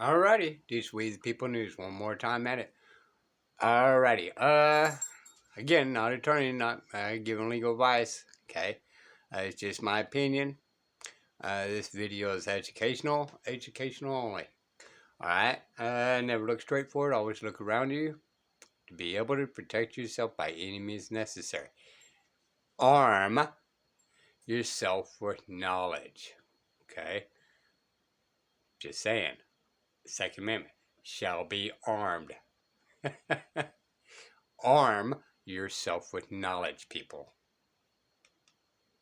Alrighty, these We the People News one more time at it. Alrighty, again, not attorney, not giving legal advice. Okay, it's just my opinion. This video is educational only. All right, never look straight forward. Always look around you to be able to protect yourself by any means necessary. Arm yourself with knowledge. Okay, just saying. Second Amendment shall be armed. Arm yourself with knowledge, people.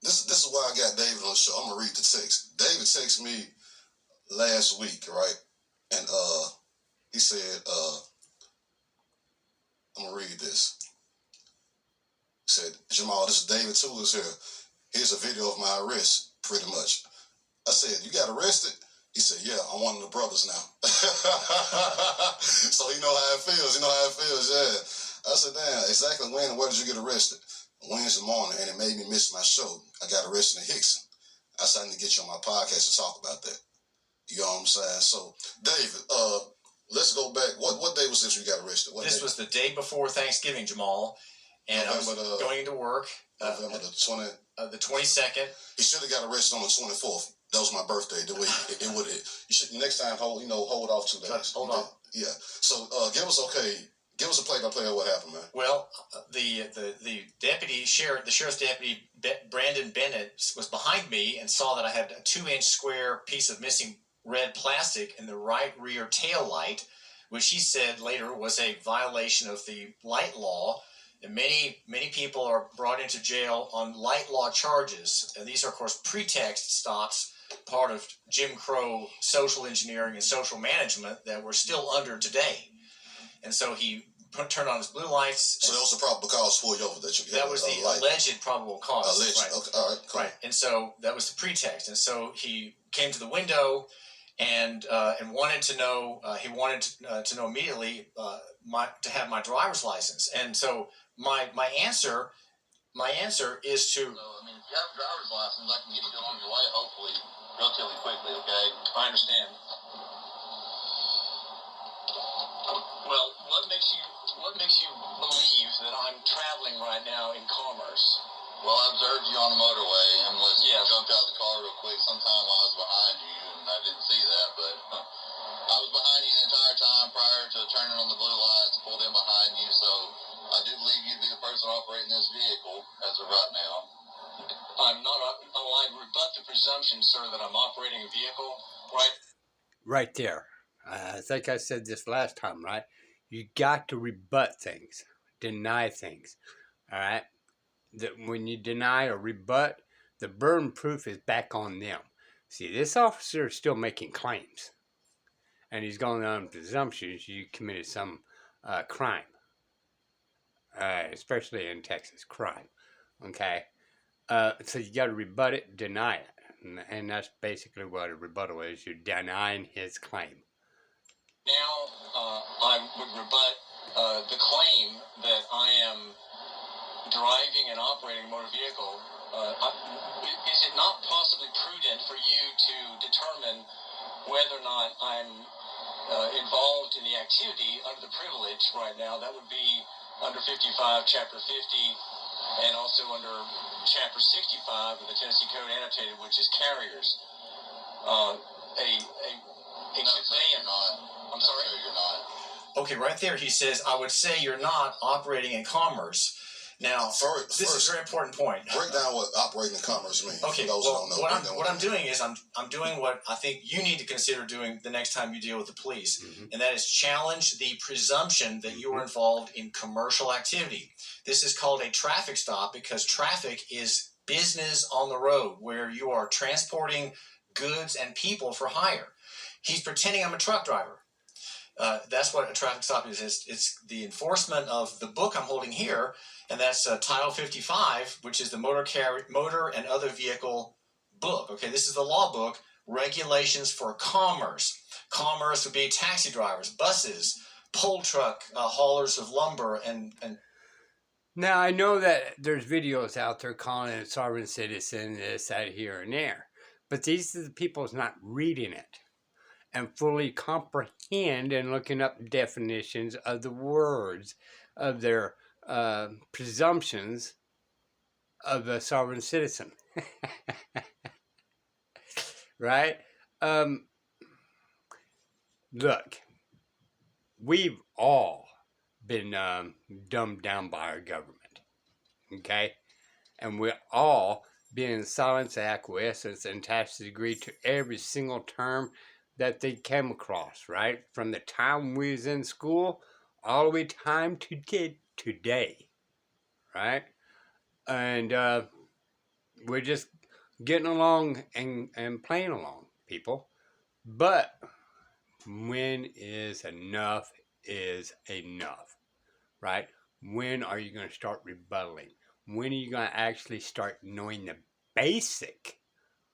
This is why I got David on the show. I'm gonna read the text. David texted me last week, right? And he said, I'm gonna read this. He said, Jamal, this is David Tulis here. Here's a video of my arrest, pretty much. I said, you got arrested? He said, yeah, I'm one of the brothers now. So you know how it feels. Yeah. I said, damn, exactly when and where did you get arrested? Wednesday morning, and it made me miss my show. I got arrested in Hickson. I said, I need to get you on my podcast to talk about that. You know what I'm saying? So, David, let's go back. What day was this you got arrested? This was the day before Thanksgiving, Jamal. And November, I was going to work. November the 22nd. He should have got arrested on the 24th. That was my birthday. The way it would. You should next time hold off 2 days. Hold on. Yeah. So give us a play-by-play of what happened, man. Well, the sheriff's deputy Brandon Bennett was behind me and saw that I had a 2-inch square piece of missing red plastic in the right rear tail light, which he said later was a violation of the light law. And many people are brought into jail on light law charges. And these are, of course, pretext stops, part of Jim Crow social engineering and social management that we're still under today. And so he turned on his blue lights. So that was the probable cause for you over that you That was the alleged probable cause. Alleged. Right. Okay. All right. Cool. Right. And so that was the pretext. And so he came to the window and wanted to know. He wanted to know immediately to have my driver's license. And so my answer is to. So, I mean, if you have a driver's license, I can get you on your way, hopefully, relatively quickly, okay? I understand. Well, what makes you believe that I'm traveling right now in commerce? Well, I observed you on the motorway, and you jumped out of the car real quick sometime while I was behind you, and I didn't see that, but I was behind you the entire time prior to turning on the blue lights, pulled in behind you, so I do believe you'd be the person operating this vehicle as of right now. I'm not. I rebut the presumption, sir, that I'm operating a vehicle, right? Right there. I think I said this last time, right? You got to rebut things, deny things, all right? When you deny or rebut, the burden proof is back on them. See, this officer is still making claims, and he's going on presumptions you committed some crime, especially in Texas, crime, okay? So you got to rebut it, deny it, and that's basically what a rebuttal is. You're denying his claim. Now, I would rebut the claim that I am driving and operating a motor vehicle. Is it not possibly prudent for you to determine whether or not I'm involved in the activity under the privilege right now? That would be under 55, Chapter 50, and also under Chapter 65 of the Tennessee Code Annotated, which is carriers. I'm sorry? No, you're not. Okay, right there he says, I would say you're not operating in commerce. Now, this is a very important point. Break down what operating in commerce means. Okay, what I'm doing is I'm doing what I think you need to consider doing the next time you deal with the police, and that is challenge the presumption that you are involved in commercial activity. This is called a traffic stop because traffic is business on the road where you are transporting goods and people for hire. He's pretending I'm a truck driver. That's what a traffic stop is. It's the enforcement of the book I'm holding here, and that's Title 55, which is the motor and other vehicle book. Okay, this is the law book, regulations for commerce. Commerce would be taxi drivers, buses, pole truck haulers of lumber, and. Now, I know that there's videos out there calling it sovereign citizen, this, that, here, and there. But these are the people that's not reading it. and fully comprehend and looking up definitions of the words of their presumptions of a sovereign citizen. Right? Um, Look, we've all been dumbed down by our government, okay? And we're all been in silence, acquiescence, and tacit agree to every single term that they came across, right? From the time we was in school all the way time to today, right? And we're just getting along and playing along, people. But when is enough right? When are you going to start rebutting? When are you going to actually start knowing the basic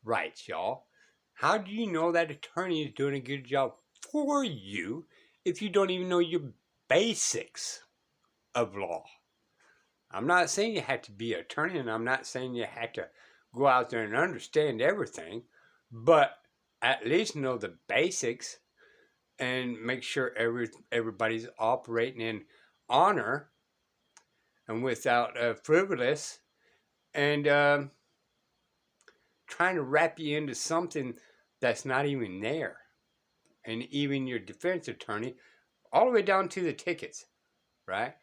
rights, y'all? How do you know that attorney is doing a good job for you if you don't even know your basics of law? I'm not saying you have to be an attorney, and I'm not saying you have to go out there and understand everything, but at least know the basics and make sure everybody's operating in honor and without frivolous and trying to wrap you into something that's not even there. And even your defense attorney, all the way down to the tickets, right?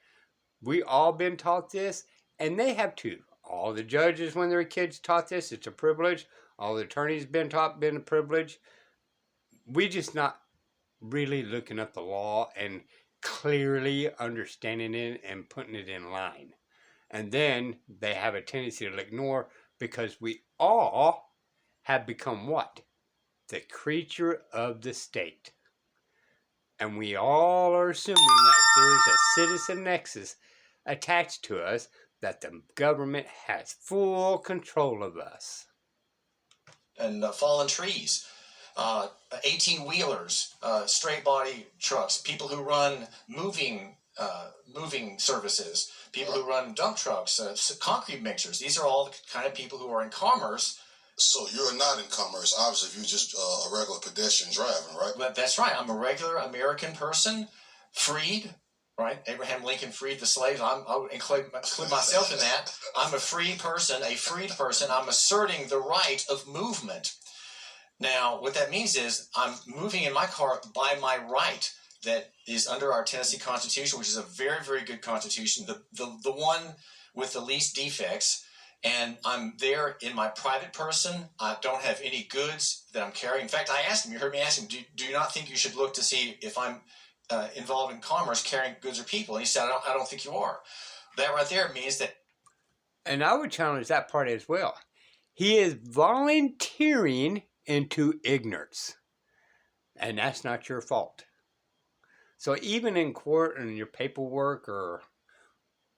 We all been taught this, and they have too. All the judges, when they were kids, taught this. It's a privilege. All the attorneys been a privilege. We just not really looking up the law and clearly understanding it and putting it in line. And then they have a tendency to ignore because we all have become what? The creature of the state. And we all are assuming that there's a citizen nexus attached to us, that the government has full control of us. And fallen trees, 18-wheelers, straight body trucks, people who run moving services, people who run dump trucks, concrete mixers. These are all the kind of people who are in commerce. So you're not in commerce. Obviously, you're just a regular pedestrian driving, right? But that's right. I'm a regular American person, freed. Right? Abraham Lincoln freed the slaves. I would include myself in that. I'm a free person, I'm asserting the right of movement. Now, what that means is I'm moving in my car by my right that is under our Tennessee Constitution, which is a very, very good Constitution, the one with the least defects. And I'm there in my private person. I don't have any goods that I'm carrying. In fact, I asked him, you heard me ask him, do you not think you should look to see if I'm involved in commerce, carrying goods or people? And he said, I don't think you are. That right there means that. And I would challenge that part as well. He is volunteering into ignorance. And that's not your fault. So even in court and your paperwork or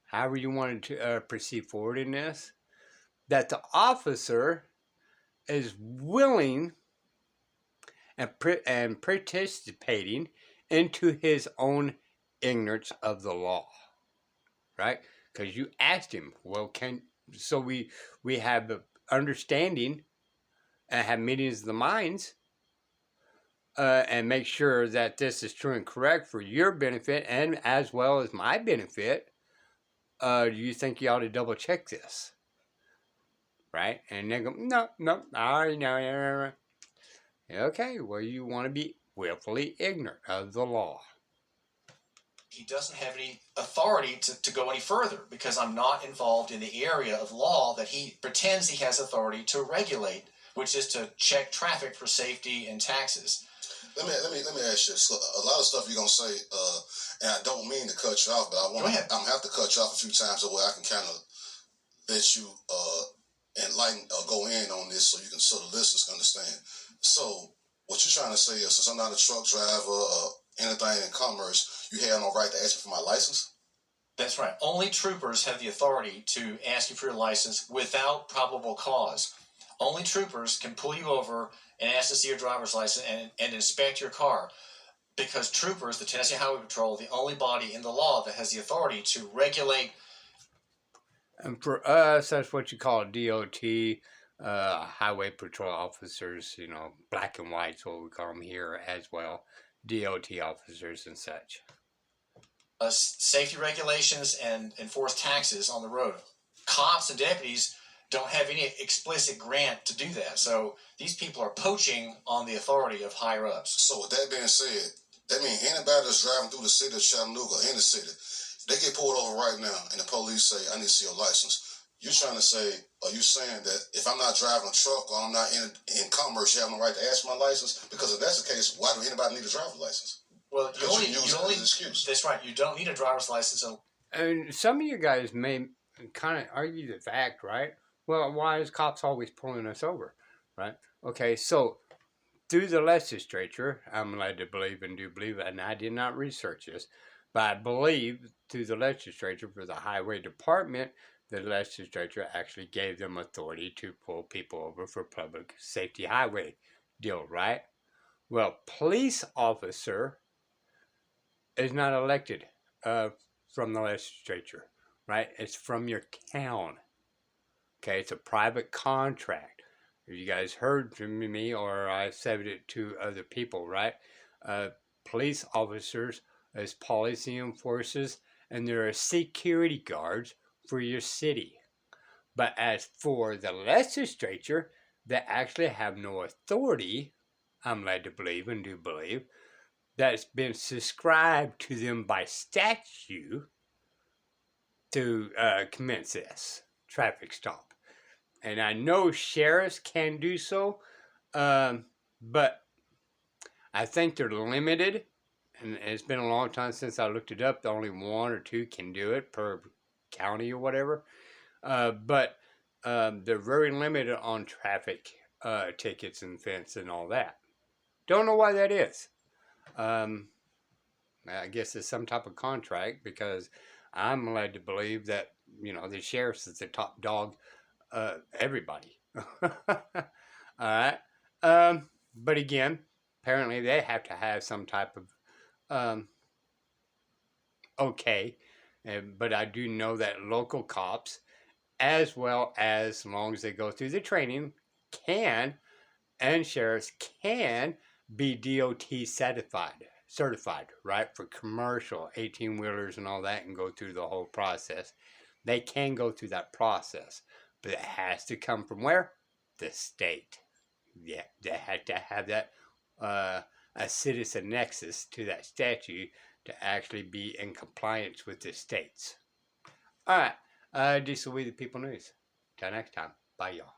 however you wanted to proceed forward in this, that the officer is willing and participating into his own ignorance of the law, right? Because you asked him, well, so we have understanding and have meetings of the minds and make sure that this is true and correct for your benefit and as well as my benefit. Do you think you ought to double check this? Right? And they go, no, I already know. Okay, well, you want to be willfully ignorant of the law. He doesn't have any authority to go any further because I'm not involved in the area of law that he pretends he has authority to regulate, which is to check traffic for safety and taxes. Let me ask you. So a lot of stuff you're gonna say, and I don't mean to cut you off, but I'm gonna have to cut you off a few times so I can kind of let you enlighten or go in on this so the listeners can understand. So what you're trying to say is, since I'm not a truck driver or anything in commerce, you have no right to ask me for my license? That's right. Only troopers have the authority to ask you for your license without probable cause. Only troopers can pull you over and ask to see your driver's license and inspect your car. Because troopers, the Tennessee Highway Patrol, the only body in the law that has the authority to regulate. And for us, that's what you call a DOT, highway patrol officers, black and white, so we call them here as well, DOT officers and such. Safety regulations and enforce taxes on the road. Cops and deputies don't have any explicit grant to do that. So these people are poaching on the authority of higher ups. So with that being said, that means anybody that's driving through the city of Chattanooga, in the city, they get pulled over right now and the police say, I need to see your license. You trying to say, are you saying that if I'm not driving a truck or I'm not in commerce, you have no right to ask my license? Because if that's the case, why do anybody need a driver's license? Well, you only excuse. That's right. You don't need a driver's license. And some of you guys may kind of argue the fact, right? Well, why is cops always pulling us over, right? Okay, so through the legislature, I'm led to believe and do believe, and I did not research this, but I believe through the legislature for the highway department, the legislature actually gave them authority to pull people over for public safety highway deal, right? Well, police officer is not elected from the legislature, right? It's from your town. Okay, it's a private contract. You guys heard from me, or I said it to other people, right? Police officers as policy enforcers, and there are security guards for your city. But as for the legislature, they actually have no authority, I'm led to believe and do believe, that's been subscribed to them by statute to commence this traffic stop. And I know sheriffs can do so, but I think they're limited. And it's been a long time since I looked it up. Only one or two can do it per county or whatever. But they're very limited on traffic tickets and fines and all that. Don't know why that is. I guess it's some type of contract, because I'm led to believe that, the sheriff is the top dog, everybody. All right. But again, apparently they have to have some type of okay. But I do know that local cops, as well as long as they go through the training, and sheriffs can be DOT certified, right, for commercial 18-wheelers and all that, and go through the whole process. They can go through that process, but it has to come from where? The state. Yeah, they had to have that a citizen nexus to that statute to actually be in compliance with the states. All right, this will be the People News. Till next time, bye y'all.